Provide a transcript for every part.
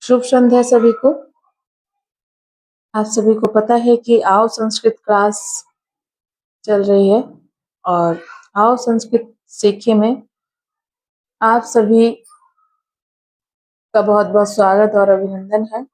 शुभ संध्या सभी को। आप सभी को पता है कि आओ संस्कृत क्लास चल रही है और आओ संस्कृत सीखे में आप सभी का बहुत बहुत स्वागत और अभिनंदन है।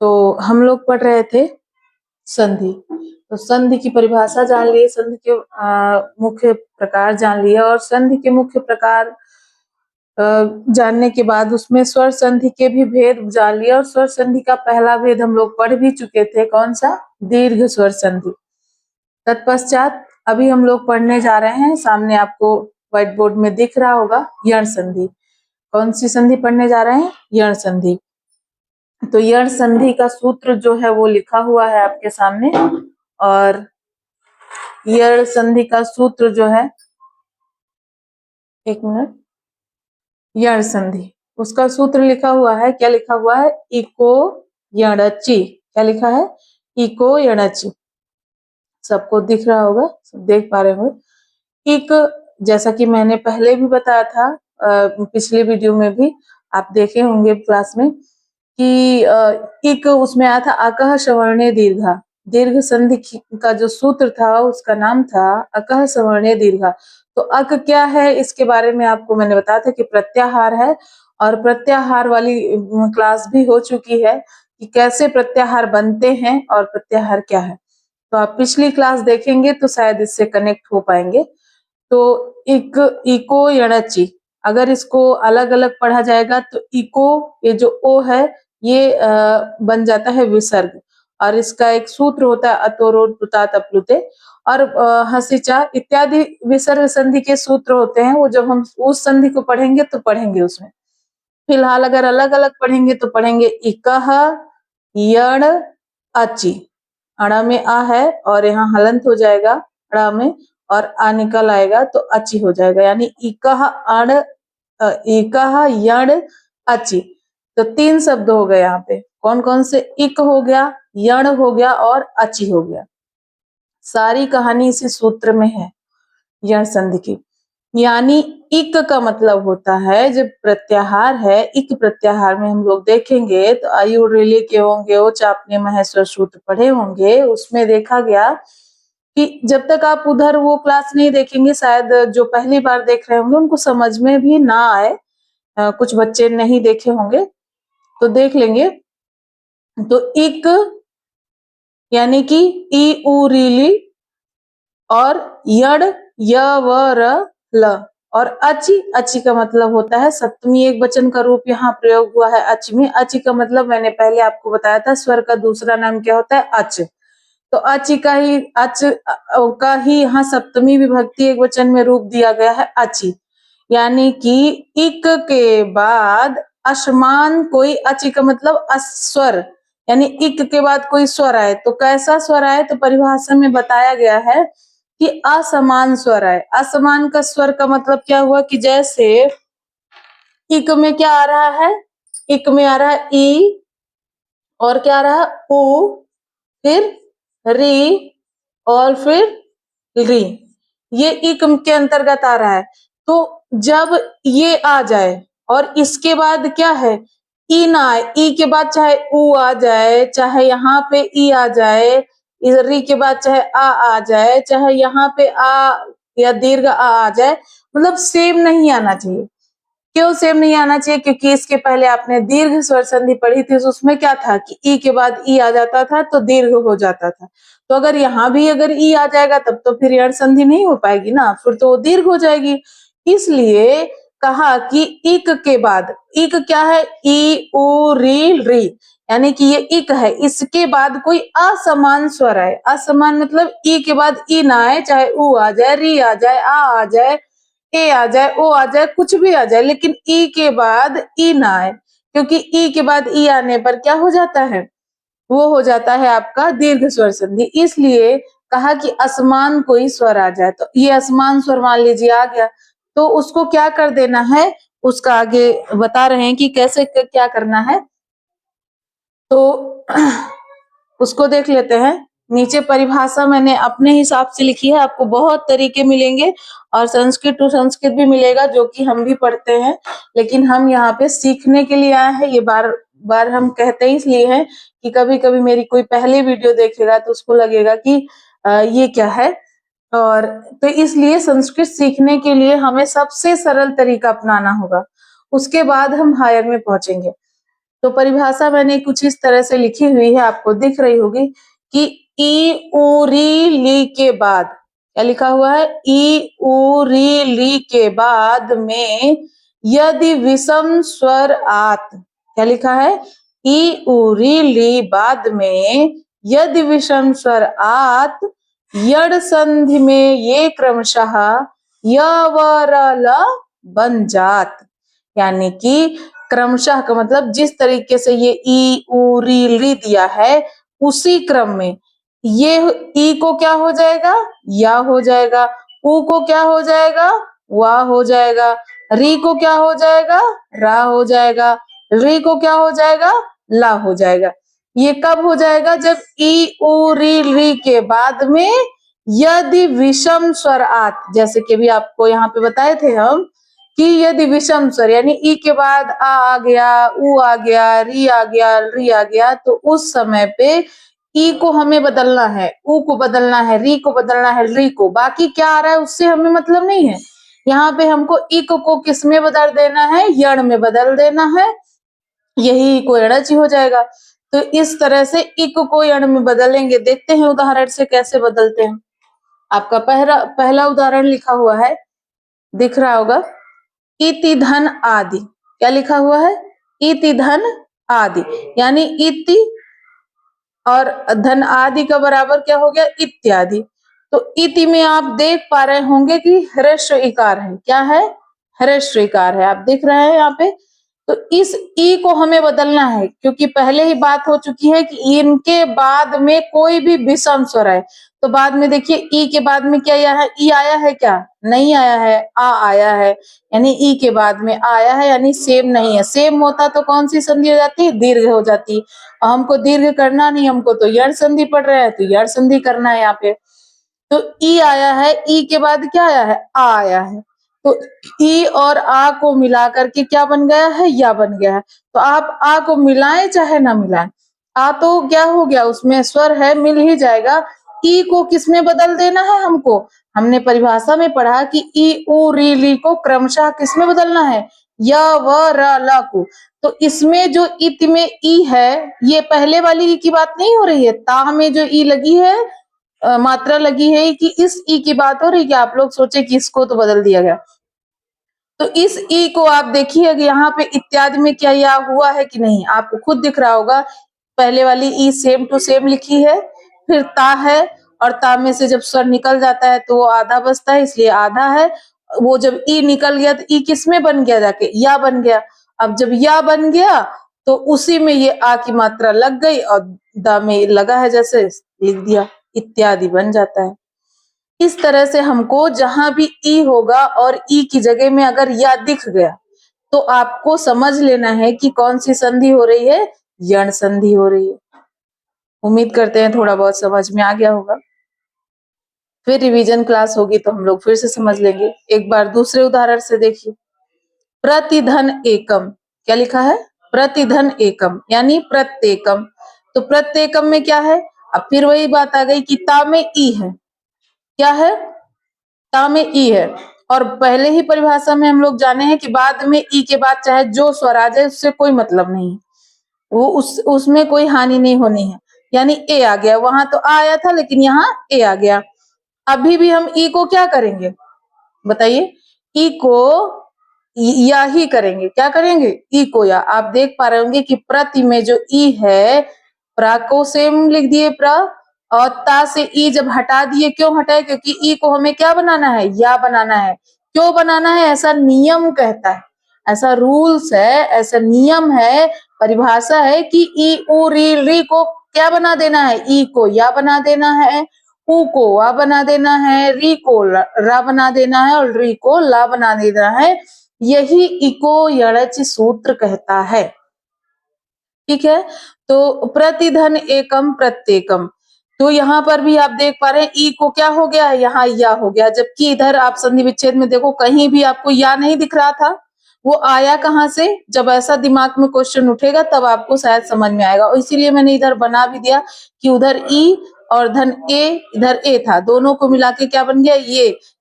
तो हम लोग पढ़ रहे थे संधि। तो संधि की परिभाषा जान लिए, संधि के मुख्य प्रकार जान लिए और संधि के मुख्य प्रकार जानने के बाद उसमें स्वर संधि के भी भेद जान लिया और स्वर संधि का पहला भेद हम लोग पढ़ भी चुके थे। कौन सा? दीर्घ स्वर संधि। तत्पश्चात अभी हम लोग पढ़ने जा रहे हैं, सामने आपको व्हाइट बोर्ड में दिख रहा होगा, यण संधि। कौन सी संधि पढ़ने जा रहे हैं? यण संधि। तो यण संधि का सूत्र जो है वो लिखा हुआ है आपके सामने और यण संधि का सूत्र जो है, एक मिनट, यण संधि उसका सूत्र लिखा हुआ है। क्या लिखा हुआ है? इको यणचि। क्या लिखा है? इको यणचि। सबको दिख रहा होगा, सब देख पा रहे होंगे। इक, जैसा कि मैंने पहले भी बताया था, पिछले वीडियो में भी आप देखे होंगे क्लास में कि इक उसमें आया था अकह सवर्णे दीर्घा। दीर्घ संधि का जो सूत्र था उसका नाम था अकह सवर्णे दीर्घा। तो अक क्या है इसके बारे में आपको मैंने बताया था कि प्रत्याहार है और प्रत्याहार वाली क्लास भी हो चुकी है कि कैसे प्रत्याहार बनते हैं और प्रत्याहार क्या है। तो आप पिछली क्लास देखेंगे तो शायद इससे कनेक्ट हो पाएंगे। तो इको यणचि, अगर इसको अलग अलग पढ़ा जाएगा तो इको, ये जो ओ है ये बन जाता है विसर्ग और इसका एक सूत्र होता है अतोरोध पुतात अप्लुते और हसिचा इत्यादि विसर्ग संधि के सूत्र होते हैं। वो जब हम उस संधि को पढ़ेंगे तो पढ़ेंगे उसमें। फिलहाल अगर अलग अलग पढ़ेंगे तो पढ़ेंगे इकह यण अचि। अड़ा में आ है और यहाँ हलंत हो जाएगा अड़ा में और आ निकल आएगा तो अचि हो जाएगा, यानी इकह अण इकह यण अचि। तो तीन शब्द हो गए यहाँ पे। कौन कौन से? इक हो गया, यण हो गया और अचि हो गया। सारी कहानी इसी सूत्र में है यण संधि की। यानी इक का मतलब होता है जब प्रत्याहार है, इक प्रत्याहार में हम लोग देखेंगे तो आयु रिले के होंगे, वो चापने महेश्वर सूत्र पढ़े होंगे, उसमें देखा गया कि जब तक आप उधर वो क्लास नहीं देखेंगे, शायद जो पहली बार देख रहे होंगे उनको समझ में भी ना आए, कुछ बच्चे नहीं देखे होंगे तो देख लेंगे। तो इक यानी कि ई उ रीली और यड़ य व र ल और अचि, अचि का मतलब होता है सप्तमी एक वचन का रूप यहाँ प्रयोग हुआ है अचि में। अचि का मतलब मैंने पहले आपको बताया था, स्वर का दूसरा नाम क्या होता है? अच। तो अचि का ही यहाँ सप्तमी विभक्ति एक वचन में रूप दिया गया है अचि। यानी कि इक के बाद असमान कोई, अचि का मतलब अस्वर, यानी इक के बाद कोई स्वर आए तो कैसा स्वर आए? तो परिभाषा में बताया गया है कि असमान स्वर आए। असमान का स्वर का मतलब क्या हुआ कि जैसे इक में क्या आ रहा है? इक में आ रहा है ई और क्या आ रहा है? उ, फिर री और फिर री, ये इक के अंतर्गत आ रहा है। तो जब ये आ जाए और इसके बाद क्या है? ई ना आए, ई के बाद चाहे उ आ जाए, चाहे यहाँ पे ई आ जाए, री के बाद चाहे आ जाए, चाहे यहाँ पे आ या दीर्घ आ जाए, मतलब सेम नहीं आना चाहिए। क्यों सेम नहीं आना चाहिए? क्योंकि इसके पहले आपने दीर्घ स्वर संधि पढ़ी थी, उसमें क्या था कि ई के बाद ई आ जाता था तो दीर्घ हो जाता था। तो अगर यहाँ भी अगर ई आ जाएगा तब तो फिर यण संधि नहीं हो पाएगी ना, फिर तो दीर्घ हो जाएगी। इसलिए कहा कि इक के बाद, इक क्या है? ई उ री, यानी कि ये इक है, इसके बाद कोई असमान स्वर आए। असमान मतलब ई के बाद ई ना आए, चाहे उ आ जाए, री आ जाए, आ जाए, ए आ जाए, ओ आ जाए, कुछ भी आ जाए, लेकिन ई के बाद ई ना आए, क्योंकि ई के बाद ई आने पर क्या हो जाता है? वो हो जाता है आपका दीर्घ स्वर संधि। इसलिए कहा कि असमान कोई स्वर आ जाए, तो ये असमान स्वर मान लीजिए आ गया तो उसको क्या कर देना है, उसका आगे बता रहे हैं कि कैसे क्या करना है। तो उसको देख लेते हैं। नीचे परिभाषा मैंने अपने हिसाब से लिखी है, आपको बहुत तरीके मिलेंगे और संस्कृत टू संस्कृत भी मिलेगा जो कि हम भी पढ़ते हैं, लेकिन हम यहाँ पे सीखने के लिए आए हैं। ये बार बार हम कहते ही इसलिए हैं कि कभी कभी मेरी कोई पहले वीडियो देखेगा तो उसको लगेगा कि ये क्या है, और तो इसलिए संस्कृत सीखने के लिए हमें सबसे सरल तरीका अपनाना होगा, उसके बाद हम हायर में पहुंचेंगे। तो परिभाषा मैंने कुछ इस तरह से लिखी हुई है, आपको दिख रही होगी कि ई उ री ली के बाद, क्या लिखा हुआ है, ई उ री ली के बाद में यदि विषम स्वर आत, क्या लिखा है, ई उ री ली बाद में यदि विषम स्वर आत, यड़ संधि में ये क्रमशः य व र ल बन जात। यानी कि क्रमशः का मतलब जिस तरीके से ये ई उ री ली दिया है उसी क्रम में ये ई को क्या हो जाएगा, या हो जाएगा, उ को क्या हो जाएगा, वा हो जाएगा, री को क्या हो जाएगा, रा हो जाएगा, री को क्या हो जाएगा, ला हो जाएगा। ये कब हो जाएगा, जब ई उ री ली के बाद में यदि विषम स्वर आत, जैसे कि भी आपको यहाँ पे बताए थे हम कि यदि विषम स्वर यानी ई के बाद आ गया, उ आ गया, री आ गया, री आ गया, तो उस समय पे ई को हमें बदलना है, उ को बदलना है, री को बदलना है, री को, बाकी क्या आ रहा है उससे हमें मतलब नहीं है। यहाँ पे हमको इक को किस में बदल देना है, यण में बदल देना है, यही को यणचि हो जाएगा। तो इस तरह से इक को यण में बदलेंगे, देखते हैं उदाहरण से कैसे बदलते हैं। आपका पहला उदाहरण लिखा हुआ है, दिख रहा होगा, इति धन आदि, क्या लिखा हुआ है, इति धन आदि, यानी इति और धन आदि का बराबर क्या हो गया, इत्यादि। तो इति में आप देख पा रहे होंगे कि ह्रस्व इकार है, क्या है, ह्रस्व इकार है, आप देख रहे हैं यहाँ पे। तो इस ई को हमें बदलना है, क्योंकि पहले ही बात हो चुकी है कि इनके बाद में कोई भी विषम स्वर है, तो बाद में देखिए ई के बाद में क्या आया है, ई आया है क्या, नहीं आया है, आ आया है, यानी ई के बाद में आया है, यानी सेम नहीं है। सेम होता तो कौन सी संधि हो जाती, दीर्घ हो जाती। हमको दीर्घ करना नहीं, हमको तो यण संधि पढ़ रहे हैं, तो यण संधि करना है यहाँ पे। तो ई आया है, ई के बाद क्या आया है, आ आया है, तो ई और आ को मिला करके क्या बन गया है, या बन गया है। तो आप आ को मिलाएं चाहे ना मिलाएं, आ तो क्या हो गया, उसमें स्वर है, मिल ही जाएगा। ई को किसमें बदल देना है हमको, हमने परिभाषा में पढ़ा कि ई उ री ली को क्रमशः किसमें बदलना है, य व र ल को। तो इसमें जो इत में ई है, ये पहले वाली ई की बात नहीं हो रही है, ता में जो ई लगी है, मात्रा लगी है कि इस ई की बात हो रही है, कि आप लोग सोचे कि इसको तो बदल दिया गया। तो इस ई को आप देखिए यहाँ पे इत्यादि में क्या या हुआ है कि नहीं, आपको खुद दिख रहा होगा। पहले वाली ई सेम टू सेम लिखी है, फिर ता है, और ता में से जब स्वर निकल जाता है तो वो आधा बचता है, इसलिए आधा है। वो जब ई निकल गया तो ई किस में बन गया, जाके या बन गया। अब जब या बन गया तो उसी में ये आ की मात्रा लग गई और दा में लगा है, जैसे लिख दिया, इत्यादि बन जाता है। इस तरह से हमको जहां भी ई होगा और ई की जगह में अगर या दिख गया तो आपको समझ लेना है कि कौन सी संधि हो रही है, यण संधि हो रही है। उम्मीद करते हैं थोड़ा बहुत समझ में आ गया होगा। फिर रिवीजन क्लास होगी तो हम लोग फिर से समझ लेंगे। एक बार दूसरे उदाहरण से देखिए, प्रतिधन एकम, क्या लिखा है, प्रतिधन एकम यानी प्रत्येकम। तो प्रत्येकम में क्या है, अब फिर वही बात आ गई कि ता में ई है, क्या है, ता में ई है, और पहले ही परिभाषा में हम लोग जाने हैं कि बाद में ई के बाद चाहे जो स्वर आ जाए उससे कोई मतलब नहीं, वो उसमें कोई हानि नहीं होनी है। यानी ए आ गया, वहां तो आ आया था लेकिन यहाँ ए आ गया। अभी भी हम ई को क्या करेंगे बताइए, ई को या ही करेंगे, क्या करेंगे, ई को या। आप देख पा रहे होंगे कि प्रति में जो ई है, प्रा को सेम लिख दिए प्रा, और ता से ई जब हटा दिए, क्यों हटाए, क्योंकि ई को हमें क्या बनाना है, या बनाना है। क्यों बनाना है, ऐसा नियम कहता है, ऐसा रूल्स है, ऐसा नियम है, परिभाषा है कि ई उ री री को क्या बना देना है, ई को या बना देना है, उ को वा बना देना है, री को रा बना देना है, और री को ला बना देना है। यही इको यणच सूत्र कहता है। ठीक है, तो प्रतिधन एकम प्रत्येकम, तो यहाँ पर भी आप देख पा रहे हैं ई को क्या हो गया है, यहाँ या हो गया, जबकि इधर आप संधि विच्छेद में देखो कहीं भी आपको या नहीं दिख रहा था, वो आया कहाँ से? जब ऐसा दिमाग में क्वेश्चन उठेगा तब आपको शायद समझ में आएगा, और इसीलिए मैंने इधर बना भी दिया कि उधर ई और धन ए, इधर ए था, दोनों को मिला के क्या बन गया?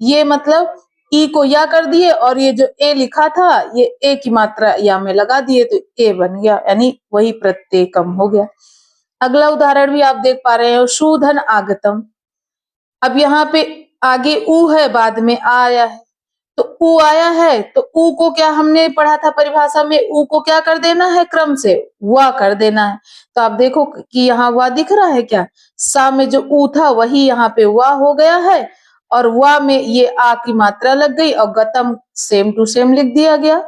ये मतलब ई को या कर दिए और ये जो ए लिखा था ये ए की मात्रा या में लगा दिए तो ए बन गया, यानी वही प्रत्यय कम हो गया। अगला उदाहरण भी आप देख पा रहे हो, शूधन आगतम। अब यहाँ पे आगे उ है, बाद में आ आया है, तो उ आया है तो उ को क्या हमने पढ़ा था परिभाषा में, उ को क्या कर देना है? क्रम से वा कर देना है। तो आप देखो कि यहाँ वा दिख रहा है क्या? सा में जो उ था वही यहाँ पे वा हो गया है, और वा में ये आ की मात्रा लग गई, और गतम सेम टू सेम लिख दिया गया,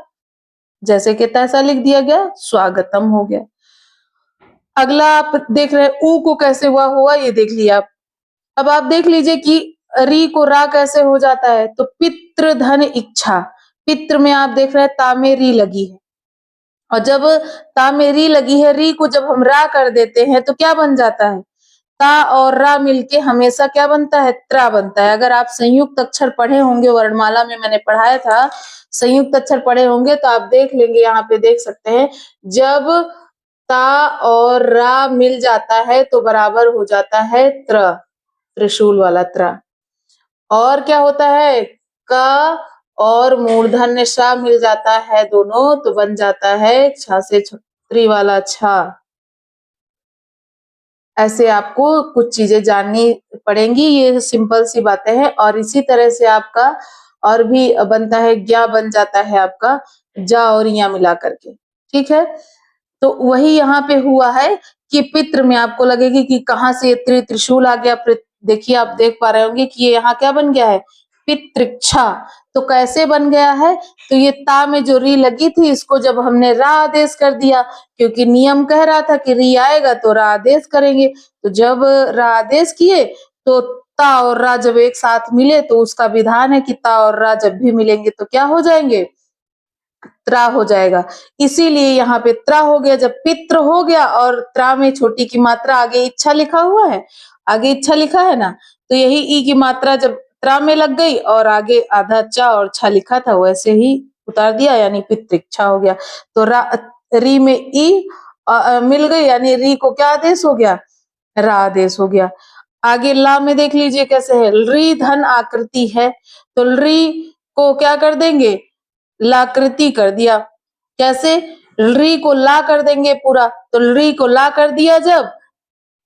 जैसे कि तैसा लिख दिया गया, स्वागतम हो गया। अगला आप देख रहे हैं ऊ को कैसे हुआ ये देख लिया आप। अब आप देख लीजिए कि री को रा कैसे हो जाता है, तो पितृ धन इच्छा, पितृ में आप देख रहे हैं ता में री लगी है, और जब ता में री लगी है, री को जब हम रा कर देते हैं तो क्या बन जाता है? ता और रा मिलके हमेशा क्या बनता है? त्रा बनता है। अगर आप संयुक्त अक्षर पढ़े होंगे, वर्णमाला में मैंने पढ़ाया था, संयुक्त अक्षर पढ़े होंगे तो आप देख लेंगे, यहाँ पे देख सकते हैं, जब ता और रा मिल जाता है तो बराबर हो जाता है त्र, त्रिशूल वाला त्र। और क्या होता है? क और मूर्धन्य श मिल जाता है दोनों तो बन जाता है छ से छतरी वाला छ। ऐसे आपको कुछ चीजें जाननी पड़ेंगी, ये सिंपल सी बातें हैं। और इसी तरह से आपका और भी बनता है, ज्ञा बन जाता है आपका जा और या मिला करके, ठीक है। तो वही यहाँ पे हुआ है कि पितृ में आपको लगेगी कि कहाँ से त्रिशूल आ गया। देखिए आप देख पा रहे होंगे कि ये यहाँ क्या बन गया है? पितृक्षा। तो कैसे बन गया है? तो ये ता में जो री लगी थी, इसको जब हमने रा आदेश कर दिया, क्योंकि नियम कह रहा था कि री आएगा तो रा आदेश करेंगे, तो जब रा आदेश किए तो ता और रा जब एक साथ मिले तो उसका विधान है कि ता और रा जब भी मिलेंगे तो क्या हो जाएंगे? त्रा हो जाएगा। इसीलिए यहाँ पे त्रा हो गया। जब पित्र हो गया और त्रा में छोटी की मात्रा आगे इच्छा लिखा हुआ है, आगे इच्छा लिखा है ना, तो यही ई की मात्रा जब त्रा में लग गई और आगे आधा चा और छा लिखा था वैसे ही उतार दिया, यानी पितृक्षा हो गया। तो री में ई मिल गई, यानी री को क्या आदेश हो गया? रा आदेश हो गया। आगे ला में देख लीजिए कैसे है, री धन आकृति है, तो री को क्या कर देंगे? लाकृति कर दिया। कैसे? री को ला कर देंगे पूरा, तो री को ला कर दिया, जब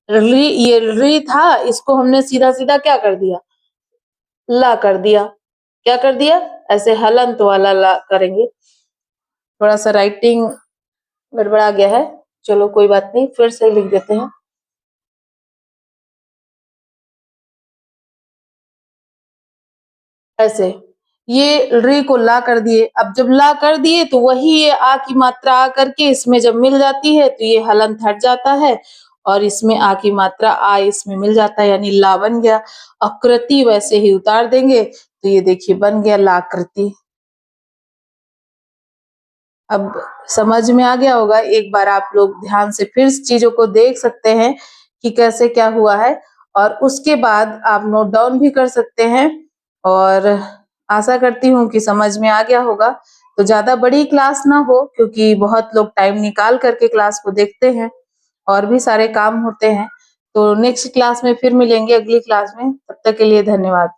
री ये री था इसको हमने सीधा सीधा क्या कर दिया? ला कर दिया। क्या कर दिया? ऐसे हलंत वाला ला करेंगे। थोड़ा सा राइटिंग गड़बड़ा गया है, चलो कोई बात नहीं, फिर से लिख देते हैं। ऐसे ये री को ला कर दिए। अब जब ला कर दिए तो वही ये आ की मात्रा आ करके इसमें जब मिल जाती है तो ये हलंत हट जाता है, और इसमें आ की मात्रा आ इसमें मिल जाता है, यानी ला बन गया। आकृति वैसे ही उतार देंगे तो ये देखिए बन गया लाकृति। अब समझ में आ गया होगा, एक बार आप लोग ध्यान से फिर चीजों को देख सकते हैं कि कैसे क्या हुआ है, और उसके बाद आप नोट डाउन भी कर सकते हैं। और आशा करती हूँ कि समझ में आ गया होगा। तो ज्यादा बड़ी क्लास ना हो, क्योंकि बहुत लोग टाइम निकाल करके क्लास को देखते हैं, और भी सारे काम होते हैं। तो नेक्स्ट क्लास में फिर मिलेंगे, अगली क्लास में। तब तक के लिए धन्यवाद।